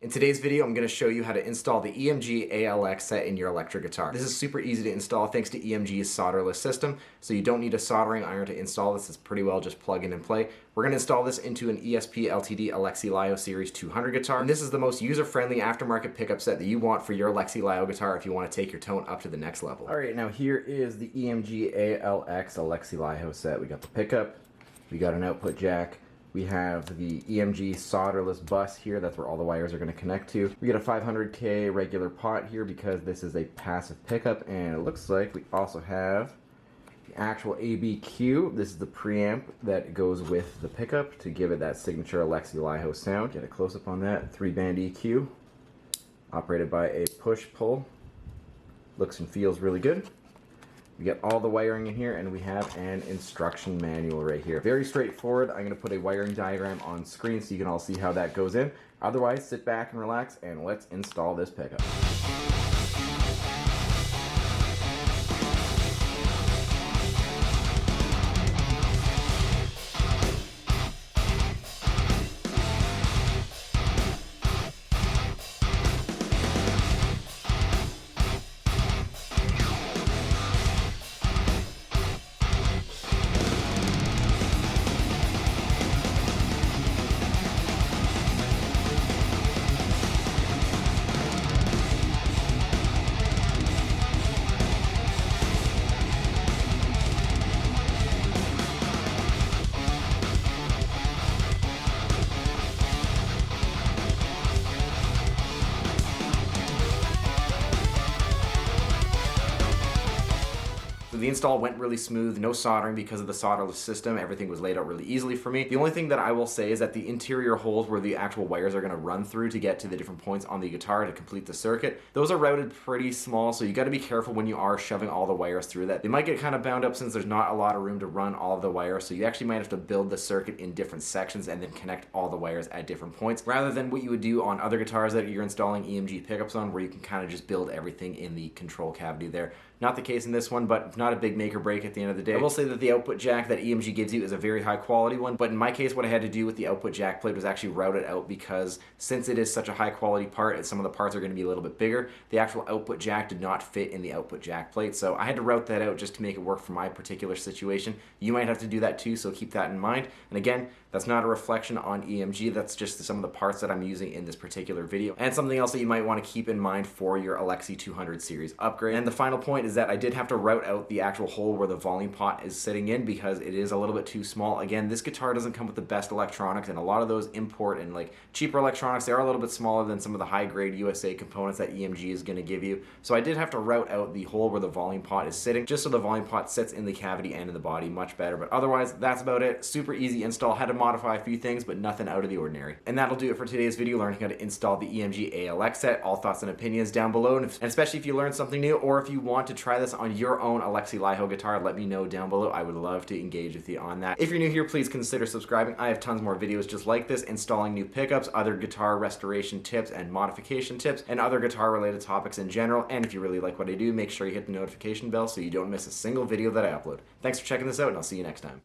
In today's video, I'm going to show you how to install the EMG ALX set in your electric guitar. This is super easy to install thanks to EMG's solderless system, so you don't need a soldering iron to install this. It's pretty well just plug in and play. We're going to install this into an ESP LTD Alexi Laiho Series 200 guitar, and this is the most user-friendly aftermarket pickup set that you want for your Alexi Laiho guitar if you want to take your tone up to the next level. Alright, now here is the EMG ALX Alexi Laiho set. We got the pickup, we got an output jack, we have the EMG solderless bus here. That's where all the wires are going to connect to. We get a 500K regular pot here because this is a passive pickup, and it looks like we also have the actual ABQ. This is the preamp that goes with the pickup to give it that signature Alexi Laiho sound. Get a close-up on that. 3-band EQ operated by a push-pull. Looks and feels really good. We get all the wiring in here, and we have an instruction manual right here. Very straightforward. I'm going to put a wiring diagram on screen so you can all see how that goes in. Otherwise, sit back and relax, and let's install this pickup. The install went really smooth, no soldering because of the solderless system. Everything was laid out really easily for me. The only thing that I will say is that the interior holes where the actual wires are going to run through to get to the different points on the guitar to complete the circuit, those are routed pretty small, so you got to be careful when you are shoving all the wires through that. They might get kind of bound up since there's not a lot of room to run all of the wires, so you actually might have to build the circuit in different sections and then connect all the wires at different points, rather than what you would do on other guitars that you're installing EMG pickups on, where you can kind of just build everything in the control cavity there. Not the case in this one, but not a big make or break at the end of the day. I will say that the output jack that EMG gives you is a very high quality one, but in my case what I had to do with the output jack plate was actually route it out, because since it is such a high quality part and some of the parts are going to be a little bit bigger, the actual output jack did not fit in the output jack plate, so I had to route that out just to make it work for my particular situation. You might have to do that too, so keep that in mind. And again, that's not a reflection on EMG, that's just some of the parts that I'm using in this particular video. And something else that you might want to keep in mind for your Alexi 200 series upgrade. And the final point is that I did have to route out the actual hole where the volume pot is sitting in because it is a little bit too small. Again, this guitar doesn't come with the best electronics, and a lot of those import and like cheaper electronics, they are a little bit smaller than some of the high grade USA components that EMG is going to give you. So I did have to route out the hole where the volume pot is sitting, just so the volume pot sits in the cavity and in the body much better. But otherwise, that's about it. Super easy install. Had to modify a few things, but nothing out of the ordinary. And that'll do it for today's video, learning how to install the EMG ALX set. All thoughts and opinions down below, and especially if you learned something new, or if you want to try this on your own Alexi Laiho guitar, let me know down below. I would love to engage with you on that. If you're new here, please consider subscribing. I have tons more videos just like this, installing new pickups, other guitar restoration tips and modification tips, and other guitar related topics in general. And if you really like what I do, make sure you hit the notification bell so you don't miss a single video that I upload. Thanks for checking this out, and I'll see you next time.